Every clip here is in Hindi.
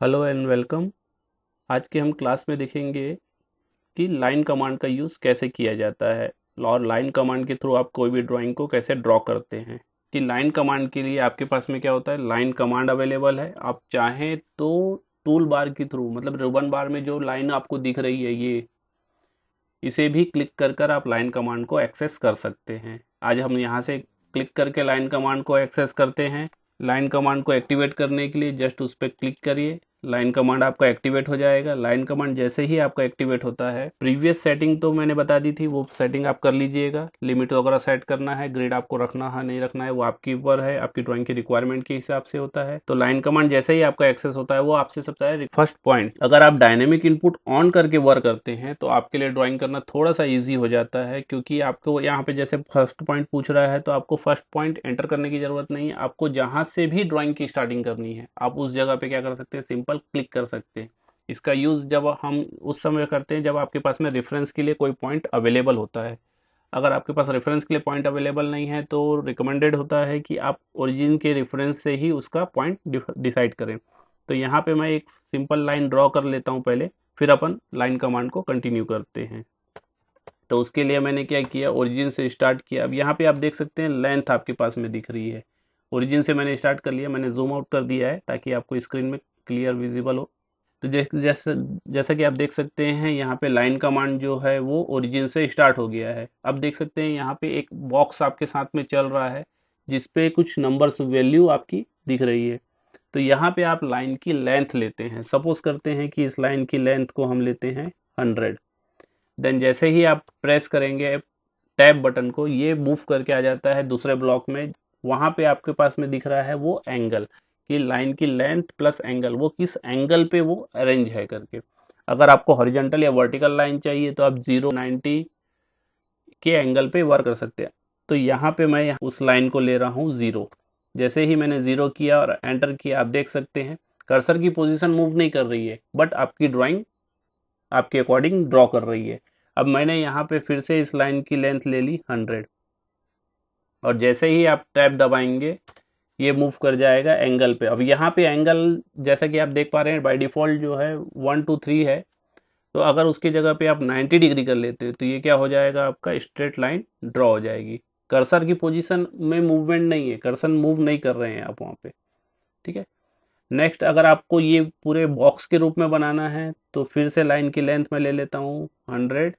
Hello and welcome. आज के हम क्लास में देखेंगे कि लाइन कमांड का यूज़ कैसे किया जाता है और लाइन कमांड के थ्रू आप कोई भी ड्राइंग को कैसे ड्रॉ करते हैं। कि लाइन कमांड के लिए आपके पास में क्या होता है, लाइन कमांड अवेलेबल है। आप चाहें तो टूल बार के थ्रू, मतलब रिबन बार में जो लाइन आपको दिख रही है ये, इसे भी क्लिक कर कर आप लाइन कमांड को एक्सेस कर सकते हैं। आज हम यहाँ से क्लिक करके लाइन कमांड को एक्सेस करते हैं। लाइन कमांड को एक्टिवेट करने के लिए जस्ट उस पर क्लिक करिए, लाइन कमांड आपका एक्टिवेट हो जाएगा। लाइन कमांड जैसे ही आपका एक्टिवेट होता है, प्रीवियस सेटिंग तो मैंने बता दी थी, वो सेटिंग आप कर लीजिएगा। लिमिट वगैरह सेट करना है, ग्रिड आपको रखना है नहीं रखना है वो आपके ऊपर है, आपकी ड्राइंग की रिक्वायरमेंट के हिसाब से होता है। तो लाइन कमांड जैसे ही आपका एक्सेस होता है वो आपसे सबसे पहले फर्स्ट पॉइंट, अगर आप डायनेमिक इनपुट ऑन करके वर्क करते हैं तो आपके लिए ड्राइंग करना थोड़ा सा ईजी हो जाता है, क्योंकि आपको यहाँ पे जैसे फर्स्ट पॉइंट पूछ रहा है तो आपको फर्स्ट पॉइंट एंटर करने की जरूरत नहीं है। आपको जहां से भी ड्राइंग की स्टार्टिंग करनी है आप उस जगह पे क्या कर सकते हैं, सिंपल क्लिक कर सकते हैं। इसका यूज जब हम उस समय करते हैं जब आपके पास में रेफरेंस के लिए कोई पॉइंट अवेलेबल होता है। अगर आपके पास रेफरेंस के लिए पॉइंट अवेलेबल नहीं है तो रिकमेंडेड होता है कि आप ओरिजिन के रेफरेंस से ही उसका पॉइंट डिसाइड करें। तो यहाँ पे मैं एक सिंपल लाइन ड्रॉ कर लेता हूँ पहले, फिर अपन लाइन कमांड को कंटिन्यू करते हैं। तो उसके लिए मैंने क्या किया, ओरिजिन से स्टार्ट किया। अब यहाँ पे आप देख सकते हैं लेंथ आपके पास में दिख रही है। ओरिजिन से मैंने स्टार्ट कर लिया, मैंने जूम आउट कर दिया है ताकि आपको स्क्रीन में क्लियर विजिबल हो। तो जैसा कि आप देख सकते हैं यहाँ पे लाइन कमांड जो है वो ओरिजिन से स्टार्ट हो गया है। अब देख सकते हैं यहाँ पे एक बॉक्स आपके साथ में चल रहा है जिसपे कुछ नंबर्स वैल्यू आपकी दिख रही है। तो यहाँ पे आप लाइन की लेंथ लेते हैं। सपोज करते हैं कि इस लाइन की लेंथ को हम लेते हैं 100। देन जैसे ही आप प्रेस करेंगे टैब बटन को, ये मूव करके आ जाता है दूसरे ब्लॉक में। वहां पे आपके पास में दिख रहा है वो एंगल, कि लाइन की लेंथ प्लस एंगल, वो किस एंगल पे वो अरेंज है करके। अगर आपको हॉरिजॉन्टल या वर्टिकल लाइन चाहिए तो आप 090 के एंगल पे वर्क कर सकते हैं। तो यहाँ पे मैं उस लाइन को ले रहा हूँ 0। जैसे ही मैंने 0 किया और एंटर किया, आप देख सकते हैं कर्सर की पोजीशन मूव नहीं कर रही है, बट आपकी ड्राइंग आपके अकॉर्डिंग ड्रॉ कर रही है। अब मैंने यहाँ पे फिर से इस लाइन की लेंथ ले ली 100, और जैसे ही आप टैब दबाएंगे ये मूव कर जाएगा एंगल पे। अब यहाँ पे एंगल जैसा कि आप देख पा रहे हैं बाय डिफॉल्ट जो है 123 है। तो अगर उसकी जगह पे आप 90 डिग्री कर लेते हैं तो ये क्या हो जाएगा, आपका स्ट्रेट लाइन ड्रॉ हो जाएगी। कर्सर की पोजीशन में मूवमेंट नहीं है, कर्सर मूव नहीं कर रहे हैं आप वहाँ पे। ठीक है। नेक्स्ट, अगर आपको ये पूरे बॉक्स के रूप में बनाना है तो फिर से लाइन की लेंथ में ले लेता हूँ 100।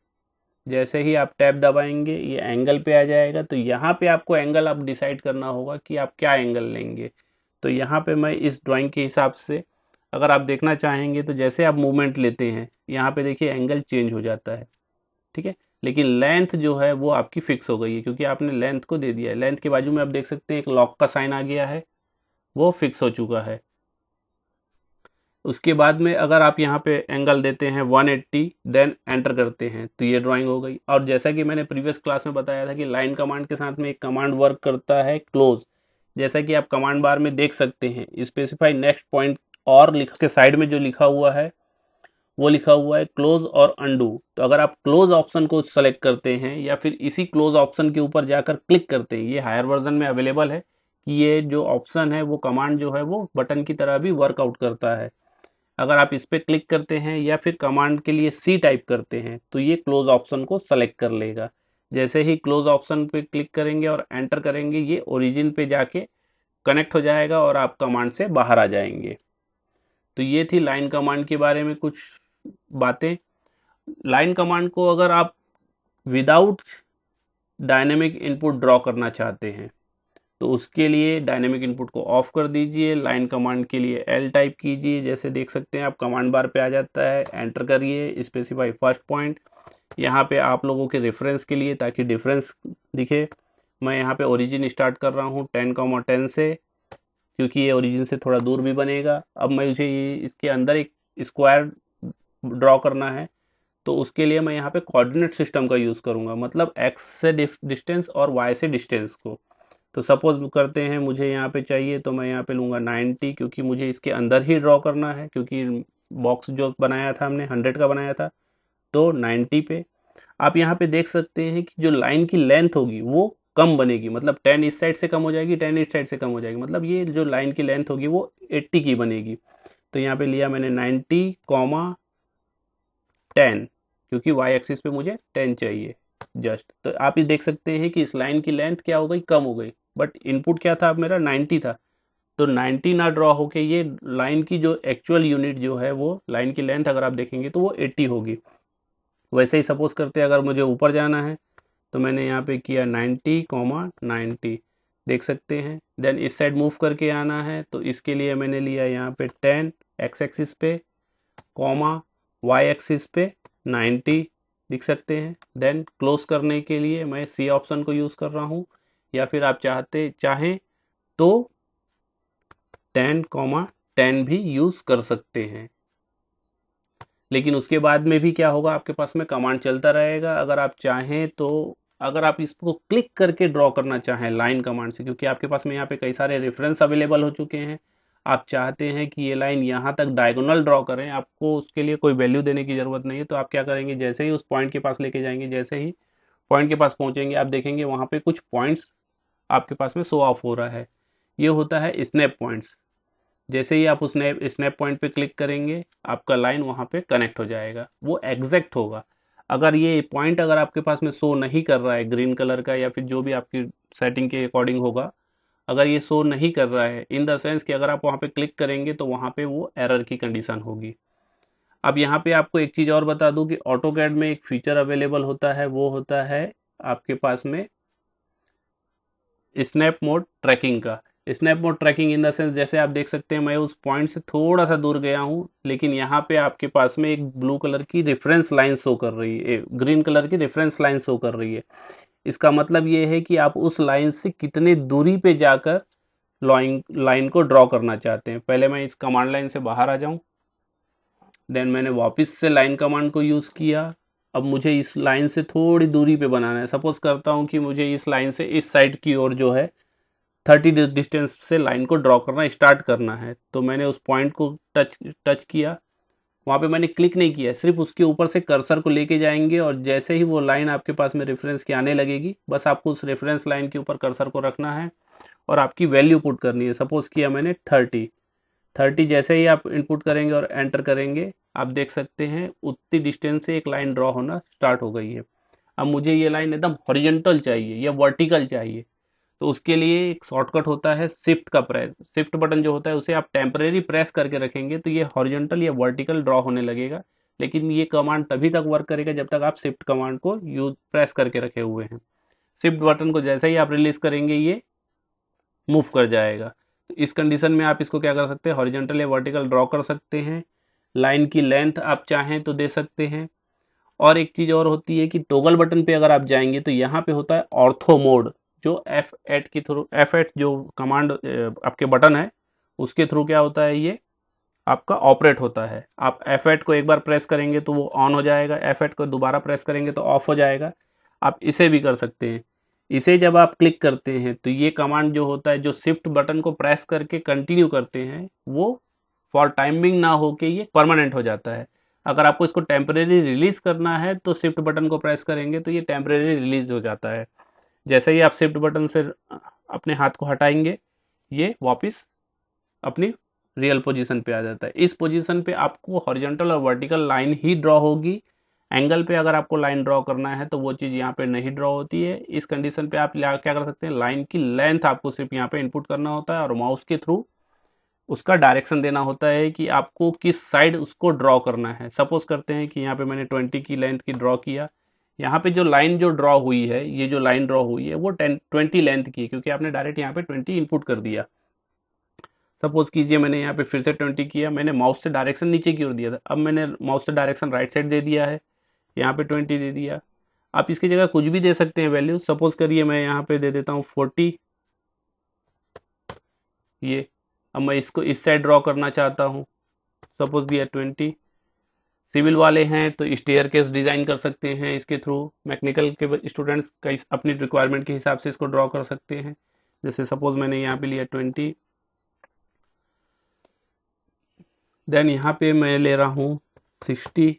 जैसे ही आप टैब दबाएंगे ये एंगल पे आ जाएगा। तो यहाँ पे आपको एंगल आप डिसाइड करना होगा कि आप क्या एंगल लेंगे। तो यहाँ पे मैं इस ड्राइंग के हिसाब से, अगर आप देखना चाहेंगे तो जैसे आप मूवमेंट लेते हैं यहाँ पे देखिए एंगल चेंज हो जाता है। ठीक है। लेकिन लेंथ जो है वो आपकी फिक्स हो गई है क्योंकि आपने लेंथ को दे दिया है। लेंथ के बाजू में आप देख सकते हैं एक लॉक का साइन आ गया है, वो फिक्स हो चुका है। उसके बाद में अगर आप यहाँ पे एंगल देते हैं 180, देन एंटर करते हैं तो ये ड्राइंग हो गई। और जैसा कि मैंने प्रीवियस क्लास में बताया था कि लाइन कमांड के साथ में एक कमांड वर्क करता है क्लोज। जैसा कि आप कमांड बार में देख सकते हैं स्पेसिफाई नेक्स्ट पॉइंट, और लिख के साइड में जो लिखा हुआ है वो लिखा हुआ है क्लोज और अंडू। तो अगर आप क्लोज ऑप्शन को सेलेक्ट करते हैं या फिर इसी क्लोज ऑप्शन के ऊपर जाकर क्लिक करते हैं, ये हायर वर्जन में अवेलेबल है कि ये जो ऑप्शन है वो कमांड जो है वो बटन की तरह भी वर्कआउट करता है। अगर आप इस पर क्लिक करते हैं या फिर कमांड के लिए सी टाइप करते हैं तो ये क्लोज ऑप्शन को सेलेक्ट कर लेगा। जैसे ही क्लोज ऑप्शन पे क्लिक करेंगे और एंटर करेंगे ये ओरिजिन पे जाके कनेक्ट हो जाएगा और आप कमांड से बाहर आ जाएंगे। तो ये थी लाइन कमांड के बारे में कुछ बातें। लाइन कमांड को अगर आप विदाउट डायनेमिक इनपुट ड्रॉ करना चाहते हैं तो उसके लिए डायनेमिक इनपुट को ऑफ कर दीजिए। लाइन कमांड के लिए एल टाइप कीजिए, जैसे देख सकते हैं आप कमांड बार पे आ जाता है। एंटर करिए स्पेसिफाई फर्स्ट पॉइंट, यहाँ पे आप लोगों के रेफरेंस के लिए ताकि डिफरेंस दिखे, मैं यहाँ पे ओरिजिन स्टार्ट कर रहा हूँ 10,10 से, क्योंकि ये ओरिजिन से थोड़ा दूर भी बनेगा। अब मुझे इसके अंदर एक स्क्वायर ड्रॉ करना है तो उसके लिए मैं यहाँ पे कोऑर्डिनेट सिस्टम का यूज़ करूँगा, मतलब एक्स से डिस्टेंस और वाई से डिस्टेंस को। तो सपोज करते हैं मुझे यहाँ पे चाहिए तो मैं यहाँ पे लूँगा 90, क्योंकि मुझे इसके अंदर ही ड्रॉ करना है, क्योंकि बॉक्स जो बनाया था हमने 100 का बनाया था। तो 90 पे आप यहाँ पे देख सकते हैं कि जो लाइन की लेंथ होगी वो कम बनेगी, मतलब 10 इस साइड से कम हो जाएगी, 10 इस साइड से कम हो जाएगी, मतलब ये जो लाइन की लेंथ होगी वो 80 की बनेगी। तो यहाँ पे लिया मैंने 90, 10, क्योंकि y एक्सिस पे मुझे 10 चाहिए जस्ट। तो आप ये देख सकते हैं कि इस लाइन की लेंथ क्या हो गई, कम हो गई, बट इनपुट क्या था, अब मेरा 90 था, तो 90 ना ड्रॉ होके ये लाइन की जो एक्चुअल यूनिट जो है वो लाइन की लेंथ अगर आप देखेंगे तो वो 80 होगी। वैसे ही सपोज करते हैं अगर मुझे ऊपर जाना है तो मैंने यहाँ पे किया 90, 90, देख सकते हैं। देन इस साइड मूव करके आना है तो इसके लिए मैंने लिया यहाँ पे 10 एक्स एक्सिस पे, कॉमा वाई एक्सिस पे 90, दिख सकते हैं। देन क्लोज करने के लिए मैं सी ऑप्शन को यूज़ कर रहा हूँ, या फिर आप चाहें तो 10, 10 भी यूज़ कर सकते हैं। लेकिन उसके बाद में भी क्या होगा, आपके पास में कमांड चलता रहेगा। अगर आप चाहें तो अगर आप इसको क्लिक करके ड्रॉ करना चाहें लाइन कमांड से, क्योंकि आपके पास में यहाँ पे कई सारे रेफरेंस अवेलेबल हो चुके हैं, आप चाहते हैं कि ये लाइन यहाँ तक डायगोनल ड्रॉ करें, आपको उसके लिए कोई वैल्यू देने की ज़रूरत नहीं है। तो आप क्या करेंगे, जैसे ही उस पॉइंट के पास लेके जाएंगे, जैसे ही पॉइंट के पास पहुँचेंगे आप देखेंगे वहाँ पे कुछ पॉइंट्स आपके पास में शो ऑफ हो रहा है, ये होता है स्नैप पॉइंट्स। जैसे ही आप उस स्नैप पॉइंट पे क्लिक करेंगे आपका लाइन वहाँ पे कनेक्ट हो जाएगा, वो एग्जैक्ट होगा। अगर ये पॉइंट अगर आपके पास में शो नहीं कर रहा है ग्रीन कलर का, या फिर जो भी आपकी सेटिंग के अकॉर्डिंग होगा, अगर ये शो नहीं कर रहा है इन द सेंस कि अगर आप वहाँ पे क्लिक करेंगे तो वहाँ पे वो एरर की कंडीशन होगी। अब यहाँ पे आपको एक चीज़ और बता दूँ कि ऑटोकैड में एक फीचर अवेलेबल होता है, वो होता है आपके पास में स्नैप मोड ट्रैकिंग का। Snap mode tracking in the sense, जैसे आप देख सकते हैं मैं उस पॉइंट से थोड़ा सा दूर गया हूँ, लेकिन यहाँ पे आपके पास में एक ब्लू कलर की रेफरेंस लाइन शो कर रही है, ग्रीन कलर की रेफरेंस लाइन शो कर रही है। इसका मतलब ये है कि आप उस लाइन से कितने दूरी पे जाकर लाइन को ड्रॉ करना चाहते हैं। पहले मैं इस कमांड लाइन से बाहर आ जाऊं, देन मैंने वापस से लाइन कमांड को यूज़ किया। अब मुझे इस लाइन से थोड़ी दूरी पे बनाना है। सपोज करता हूँ कि मुझे इस लाइन से इस साइड की ओर जो है 30 डिस्टेंस से लाइन को ड्रॉ करना स्टार्ट करना है। तो मैंने उस पॉइंट को टच किया, वहाँ पे मैंने क्लिक नहीं किया, सिर्फ उसके ऊपर से कर्सर को लेके जाएंगे और जैसे ही वो लाइन आपके पास में रेफरेंस की आने लगेगी, बस आपको उस रेफरेंस लाइन के ऊपर कर्सर को रखना है और आपकी वैल्यू पुट करनी है। सपोज किया मैंने 30, जैसे ही आप इनपुट करेंगे और एंटर करेंगे आप देख सकते हैं उतनी डिस्टेंस से एक लाइन ड्रॉ होना स्टार्ट हो गई है। अब मुझे ये लाइन एकदम हॉरिजॉन्टल चाहिए या वर्टिकल चाहिए, तो उसके लिए एक शॉर्टकट होता है शिफ्ट का प्रेस। शिफ्ट बटन जो होता है उसे आप टेम्परेरी प्रेस करके रखेंगे तो ये हॉरिजॉन्टल या वर्टिकल ड्रॉ होने लगेगा, लेकिन ये कमांड तभी तक वर्क करेगा जब तक आप शिफ्ट कमांड को यूज प्रेस करके रखे हुए हैं। शिफ्ट बटन को जैसे ही आप रिलीज करेंगे ये मूव कर जाएगा। तो इस कंडीशन में आप इसको क्या कर सकते हैं, हॉरिजॉन्टल या वर्टिकल ड्रॉ कर सकते हैं। लाइन की लेंथ आप चाहें तो दे सकते हैं। और एक चीज़ और होती है कि टोगल बटन पे अगर आप जाएंगे तो यहाँ पे होता है ऑर्थो मोड, जो F8 के थ्रू, F8 जो कमांड आपके बटन है उसके थ्रू क्या होता है, ये आपका ऑपरेट होता है। आप F8 को एक बार प्रेस करेंगे तो वो ऑन हो जाएगा, F8 को दोबारा प्रेस करेंगे तो ऑफ हो जाएगा। आप इसे भी कर सकते हैं। इसे जब आप क्लिक करते हैं तो ये कमांड जो होता है, जो शिफ्ट बटन को प्रेस करके कंटिन्यू करते हैं, वो फॉर टाइमिंग ना हो के ये परमानेंट हो जाता है। अगर आपको इसको टेम्परेरी रिलीज करना है तो शिफ्ट बटन को प्रेस करेंगे तो ये टेम्परेरी रिलीज हो जाता है। जैसे ही आप शिफ्ट बटन से अपने हाथ को हटाएंगे ये वापस अपनी रियल पोजीशन पे आ जाता है। इस पोजीशन पे आपको हॉरिजॉन्टल और वर्टिकल लाइन ही ड्रॉ होगी। एंगल पे अगर आपको लाइन ड्रॉ करना है तो वो चीज़ यहाँ पे नहीं ड्रॉ होती है। इस कंडीशन पे आप क्या कर सकते हैं, लाइन की लेंथ आपको सिर्फ यहाँ पे इनपुट करना होता है और माउस के थ्रू उसका डायरेक्शन देना होता है कि आपको किस साइड उसको ड्रॉ करना है। सपोज करते हैं कि यहाँ पे मैंने 20 की लेंथ की ड्रॉ किया, यहाँ पे जो लाइन जो ड्रॉ हुई है, ये जो लाइन ड्रॉ हुई है वो 20 लेंथ की, क्योंकि आपने डायरेक्ट यहाँ पे 20 इनपुट कर दिया। सपोज कीजिए मैंने यहाँ पे फिर से 20 किया, मैंने माउस से डायरेक्शन नीचे की ओर दिया था, अब मैंने माउस से डायरेक्शन राइट साइड दे दिया है, यहाँ पे 20 दे दिया। आप इसकी जगह कुछ भी दे सकते हैं वैल्यू। सपोज करिए मैं यहाँ पे दे देता हूँ 40, ये अब मैं इसको इस साइड ड्रॉ करना चाहता हूँ, सपोज दिया 20। सिविल वाले हैं तो स्टेयरकेस डिज़ाइन कर सकते हैं इसके थ्रू। मैकेनिकल के स्टूडेंट्स का अपनी रिक्वायरमेंट के हिसाब से इसको ड्रॉ कर सकते हैं। जैसे सपोज मैंने यहाँ पे लिया 20, देन यहाँ पे मैं ले रहा हूँ 60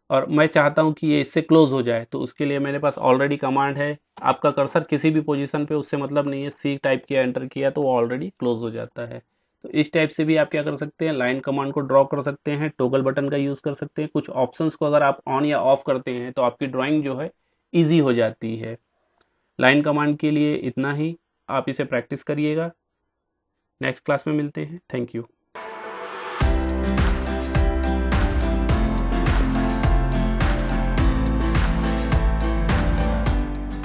और मैं चाहता हूँ कि ये इससे क्लोज हो जाए, तो उसके लिए मेरे पास ऑलरेडी कमांड है। आपका कर्सर किसी भी पोजीशन पे उससे मतलब नहीं है, सी टाइप किया, एंटर किया तो वो ऑलरेडी क्लोज हो जाता है। तो इस टाइप से भी आप क्या कर सकते हैं, लाइन कमांड को ड्रॉ कर सकते हैं। टॉगल बटन का यूज़ कर सकते हैं। कुछ ऑप्शंस को अगर आप ऑन या ऑफ करते हैं तो आपकी ड्राइंग जो है ईजी हो जाती है। लाइन कमांड के लिए इतना ही, आप इसे प्रैक्टिस करिएगा। नेक्स्ट क्लास में मिलते हैं। Thank you.